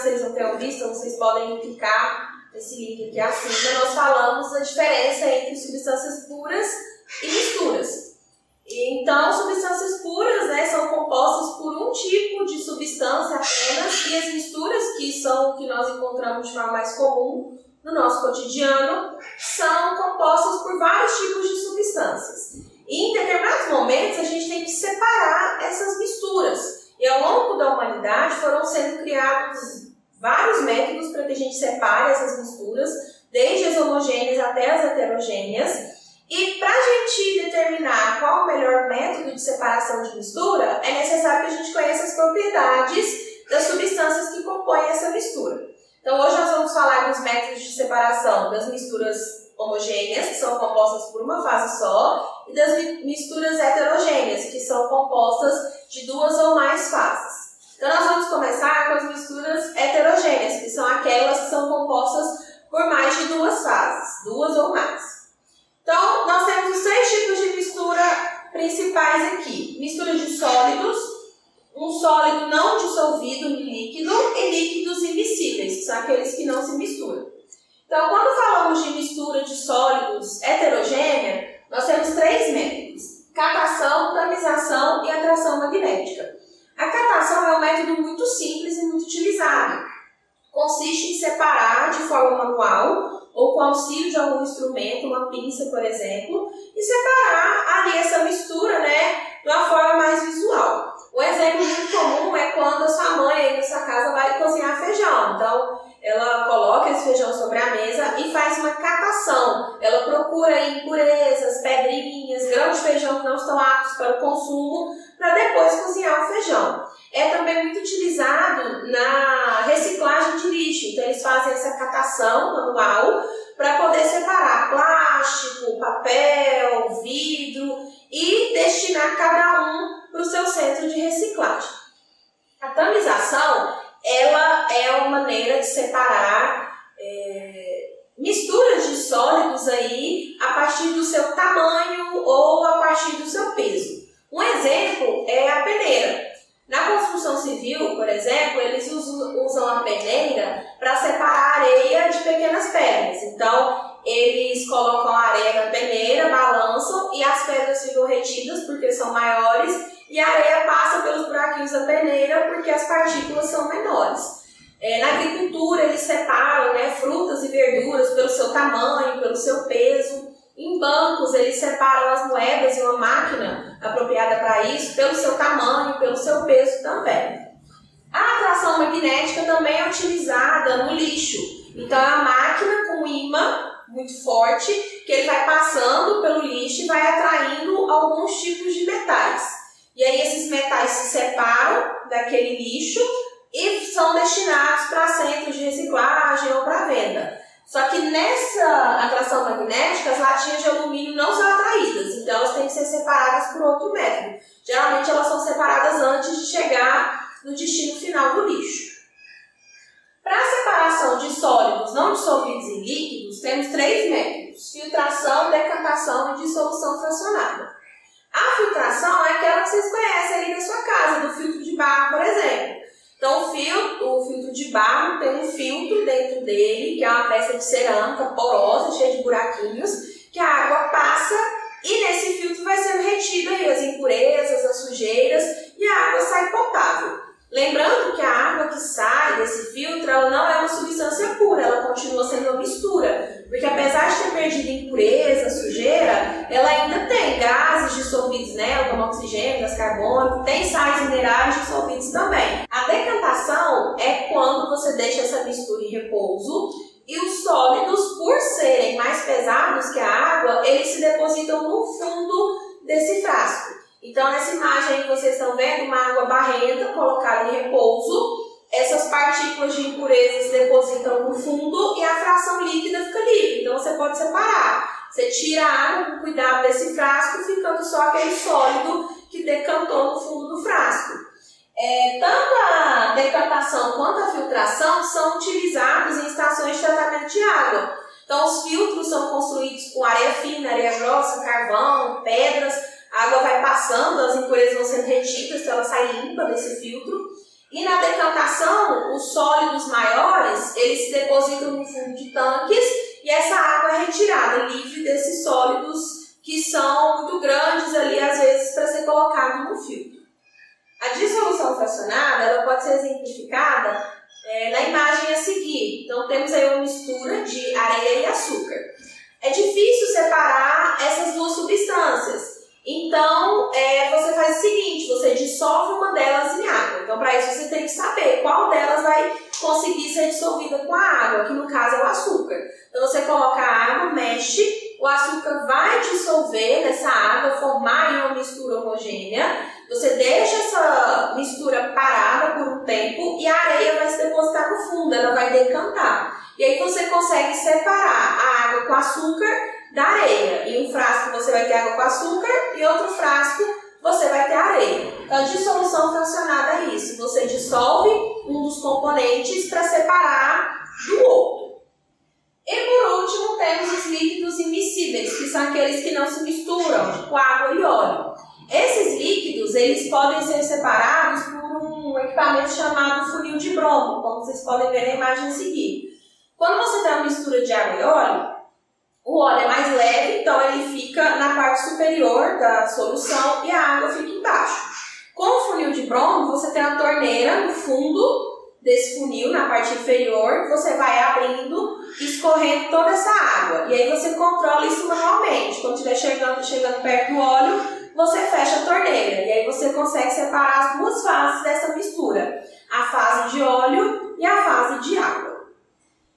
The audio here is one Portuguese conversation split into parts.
vocês não tenham visto, vocês podem clicar nesse link aqui acima. Nós falamos a diferença entre substâncias puras e misturas. Então, substâncias puras, né, são compostas por um tipo de substância apenas, e as misturas, que são o que nós encontramos de forma mais comum no nosso cotidiano, são compostas por vários tipos de substâncias. E em determinados momentos a gente tem que separar essas misturas. E ao longo da humanidade foram sendo criados vários métodos para que a gente separe essas misturas, desde as homogêneas até as heterogêneas. E para a gente determinar qual o melhor método de separação de mistura, é necessário que a gente conheça as propriedades das substâncias que compõem essa mistura. Então hoje nós vamos falar dos métodos de separação das misturas homogêneas, que são compostas por uma fase só, e das misturas heterogêneas, que são compostas de duas ou mais fases. Então nós vamos começar com as misturas heterogêneas, que são aquelas que são compostas por mais de duas fases, duas ou mais. Então, nós temos os 3 tipos de mistura principais aqui. Mistura de sólidos, um sólido não dissolvido em líquido e líquidos immiscíveis, que são aqueles que não se misturam. Então, quando falamos de mistura de sólidos heterogênea, nós temos 3 métodos: catação, tamização e atração magnética. A catação é um método muito simples e muito utilizado. Consiste em separar de forma manual ou com auxílio de algum instrumento, uma pinça, por exemplo, e separar ali essa mistura, né, de uma forma mais visual. Um exemplo muito comum é quando a sua mãe aí na sua casa vai cozinhar feijão. Então, ela coloca esse feijão sobre a mesa e faz uma catação. Ela procura impurezas, pedrinhas, grãos de feijão que não estão aptos para o consumo, para depois cozinhar o feijão. É também muito utilizado na reciclagem de lixo. Então, eles fazem essa catação manual para poder separar plástico, papel, vidro e destinar cada um para o seu centro de reciclagem. A tamização, ela é uma maneira de separar misturas de sólidos aí a partir do seu tamanho ou a partir do seu peso. Um exemplo é a peneira. Na construção civil, por exemplo, eles usam a peneira para separar areia de pequenas pedras. Então, eles colocam a areia na peneira, balançam e as pedras ficam retidas porque são maiores e a areia passa pelos buraquinhos da peneira porque as partículas são menores. Na agricultura, eles separam, né, frutas e verduras pelo seu tamanho, pelo seu peso. Em bancos, eles separam as moedas em uma máquina apropriada para isso, pelo seu tamanho, pelo seu peso também. A atração magnética também é utilizada no lixo. Então, é uma máquina com ímã muito forte, que ele vai passando pelo lixo e vai atraindo alguns tipos de metais. E aí, esses metais se separam daquele lixo e são destinados para centros de reciclagem ou para venda. Só que nessa atração magnética, as latinhas de alumínio não são atraídas, então elas têm que ser separadas por outro método. Geralmente elas são separadas antes de chegar no destino final do lixo. Para a separação de sólidos não dissolvidos em líquidos, temos 3 métodos: filtração, decantação e dissolução fracionada. A filtração é aquela que vocês conhecem ali na sua casa, do filtro de barro, por exemplo. Então, o filtro de barro tem um filtro dentro dele, que é uma peça de cerâmica porosa, cheia de buraquinhos, que a água passa e nesse filtro vai sendo retida aí as impurezas, as sujeiras e a água sai potável. Lembrando que a água que sai desse filtro, ela não é uma substância pura, ela continua sendo uma mistura, porque apesar de ter perdido impureza, sujeira, ela ainda tem gases dissolvidos nela, como oxigênio, gás carbônico, tem sais minerais dissolvidos também. A decantação é quando você deixa essa mistura em repouso e os sólidos, por serem mais pesados que a água, eles se depositam no fundo desse frasco. Então, nessa imagem que vocês estão vendo, uma água barrenta colocada em repouso, essas partículas de impureza se depositam no fundo e a fração líquida fica livre. Então, você pode separar. Você tira a água com cuidado desse frasco, ficando só aquele sólido que decantou no fundo do frasco. Tanto a decantação quanto a filtração são utilizados em estações de tratamento de água. Então, os filtros são construídos com areia fina, areia grossa, carvão, pedras. A água vai passando, as impurezas vão sendo retidas, então ela sai limpa desse filtro. E na decantação, os sólidos maiores, eles se depositam no fundo de tanques e essa água é retirada, livre desses sólidos que são muito grandes ali, às vezes, para ser colocado no filtro. A dissolução fracionada, ela pode ser exemplificada na imagem a seguir. Então, temos aí uma mistura de areia e açúcar. É difícil separar essas duas substâncias. Então, você faz o seguinte, você dissolve uma delas em água. Então, para isso, você tem que saber qual delas vai conseguir ser dissolvida com a água, que no caso é o açúcar. Então, você coloca a água, mexe, o açúcar vai dissolver nessa água, formar uma mistura homogênea. Você deixa essa mistura parada por um tempo e a areia vai se depositar no fundo, ela vai decantar. E aí você consegue separar a água com açúcar da areia. Em um frasco você vai ter água com açúcar e outro frasco você vai ter areia. Então, a dissolução fracionada é isso. Você dissolve um dos componentes para separar do outro. E por último, temos os líquidos immiscíveis, que são aqueles que não se misturam, tipo água e óleo. Esses líquidos, eles podem ser separados por um equipamento chamado funil de Bromo, como vocês podem ver na imagem a seguir. Quando você tem uma mistura de água e óleo, o óleo é mais leve, então ele fica na parte superior da solução e a água fica embaixo. Com o funil de Bromo, você tem uma torneira no fundo desse funil, na parte inferior, você vai abrindo e escorrendo toda essa água. E aí você controla isso manualmente. Quando estiver chegando perto do óleo, você fecha a torneira. E aí você consegue separar as duas fases dessa mistura. A fase de óleo e a fase de água.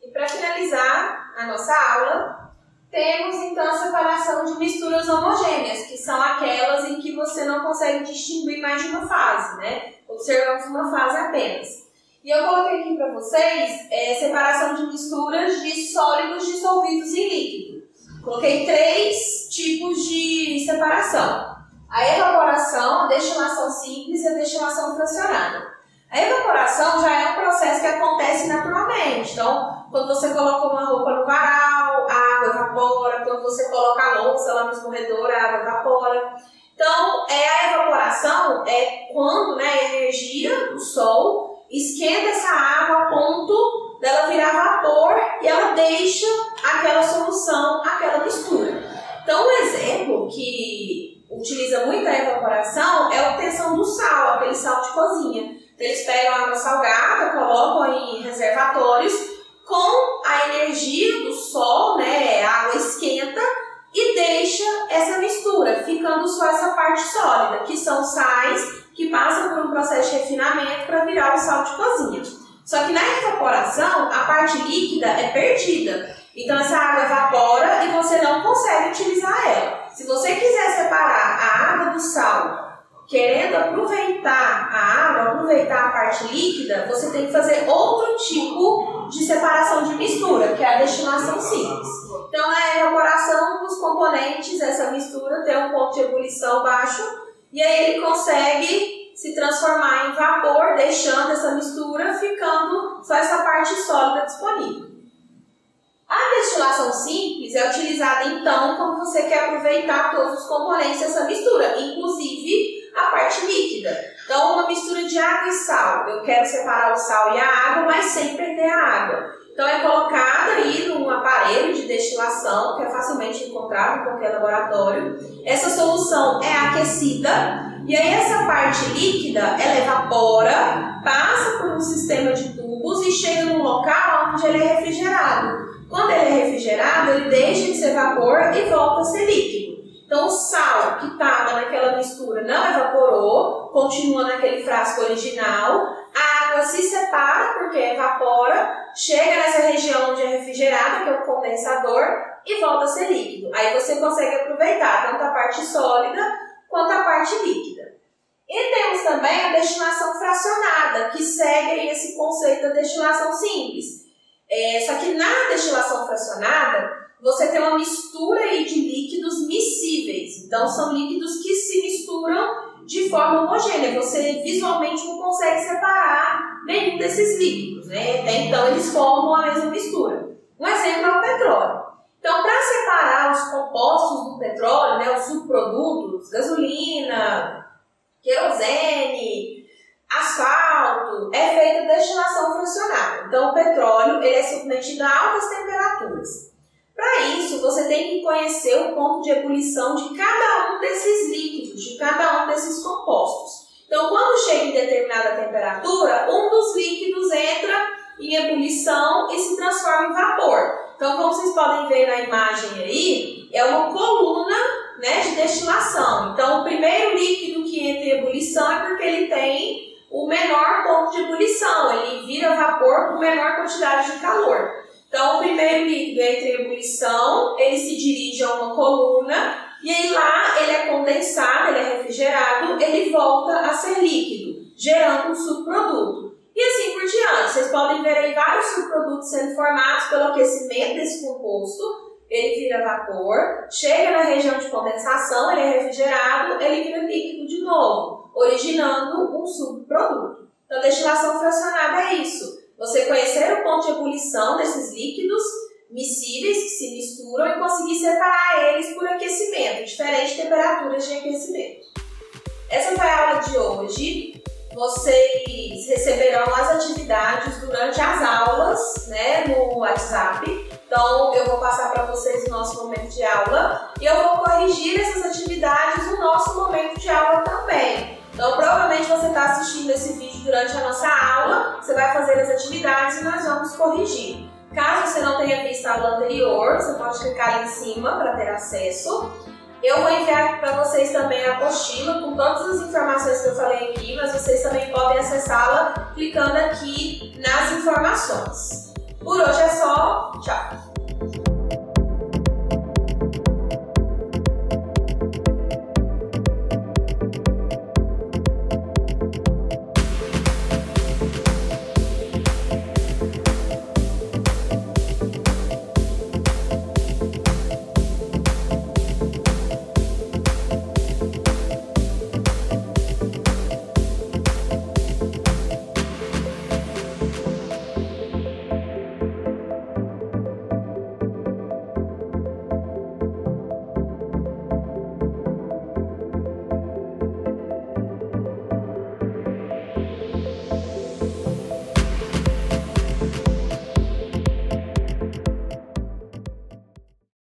E para finalizar a nossa aula, temos então a separação de misturas homogêneas, que são aquelas em que você não consegue distinguir mais de uma fase, né? Observamos uma fase apenas. E eu coloquei aqui para vocês separação de misturas de sólidos dissolvidos em líquido. Coloquei 3 tipos de separação. A evaporação, a destilação simples e a destilação fracionada. A evaporação já é um processo que acontece naturalmente. Então, quando você coloca uma roupa no varal, a água evapora. Quando você coloca a louça lá no escorredor, a água evapora. Então, a evaporação é quando a energia do sol esquenta essa água a ponto dela virar vapor e ela deixa aquela solução, aquela mistura. Então, um exemplo que utiliza muito a evaporação é a obtenção do sal, aquele sal de cozinha. Então, eles pegam água salgada, colocam em reservatórios, com a energia do sol, a água esquenta e deixa essa mistura, ficando só essa parte sólida, que são sais que passam por um processo de refinamento para virar o sal de cozinha. Só que na evaporação, a parte líquida é perdida. Então essa água evapora e você não consegue utilizar ela. Se você quiser separar a água do sal, querendo aproveitar a água, aproveitar a parte líquida, você tem que fazer outro tipo de separação de mistura, que é a destilação simples. Então na evaporação, os componentes, essa mistura tem um ponto de ebulição baixo, e aí ele consegue se transformar em vapor, deixando essa mistura, ficando só essa parte sólida disponível. A destilação simples é utilizada então quando você quer aproveitar todos os componentes dessa mistura, inclusive a parte líquida. Então, uma mistura de água e sal. Eu quero separar o sal e a água, mas sem perder a água. Então, é colocada aí num aparelho de destilação, que é facilmente encontrado em qualquer laboratório. Essa solução é aquecida, e aí essa parte líquida, ela evapora, passa por um sistema de tubos e chega num local onde ele é refrigerado. Quando ele é refrigerado, ele deixa de ser vapor e volta a ser líquido. Então, o sal que estava naquela mistura não evaporou, continua naquele frasco original. A água se separa porque evapora, chega nessa região onde é refrigerada, que é o condensador, e volta a ser líquido. Aí você consegue aproveitar tanto a parte sólida quanto a parte líquida. E temos também a destilação fracionada, que segue esse conceito da destilação simples. Só que na destilação fracionada, você tem uma mistura aí de líquidos miscíveis. Então, são líquidos que se misturam de forma homogênea. Você visualmente não consegue separar nenhum desses líquidos, Até então, eles formam a mesma mistura. Um exemplo é o petróleo. Então, para separar os compostos do petróleo, os subprodutos, gasolina, querosene, asfalto, alto é feita destilação fracionada. Então, o petróleo ele é submetido a altas temperaturas. Para isso, você tem que conhecer o ponto de ebulição de cada um desses líquidos, de cada um desses compostos. Então, quando chega em determinada temperatura, um dos líquidos entra em ebulição e se transforma em vapor. Então, como vocês podem ver na imagem aí, é uma coluna, né, de destilação. Então, o primeiro líquido que entra em ebulição é porque ele tem o menor ponto de ebulição, ele vira vapor com menor quantidade de calor. Então, o primeiro líquido entra em ebulição, ele se dirige a uma coluna, e aí lá ele é condensado, ele é refrigerado, ele volta a ser líquido, gerando um subproduto. E assim por diante, vocês podem ver aí vários subprodutos sendo formados pelo aquecimento desse composto. Ele vira vapor, chega na região de condensação, ele é refrigerado, ele vira líquido de novo, originando um subproduto. Então, a destilação fracionada é isso. Você conhecer o ponto de ebulição desses líquidos miscíveis que se misturam e conseguir separar eles por aquecimento, diferentes temperaturas de aquecimento. Essa foi a aula de hoje. Vocês receberão as atividades durante as aulas, né, no WhatsApp. Então, eu vou passar para vocês o nosso momento de aula e eu vou corrigir essas atividades no nosso momento de aula também. Então, provavelmente você está assistindo esse vídeo durante a nossa aula, você vai fazer as atividades e nós vamos corrigir. Caso você não tenha visto a aula anterior, você pode clicar ali em cima para ter acesso. Eu vou enviar para vocês também a apostila com todas as informações que eu falei aqui, mas vocês também podem acessá-la clicando aqui nas informações. Por hoje é só, tchau!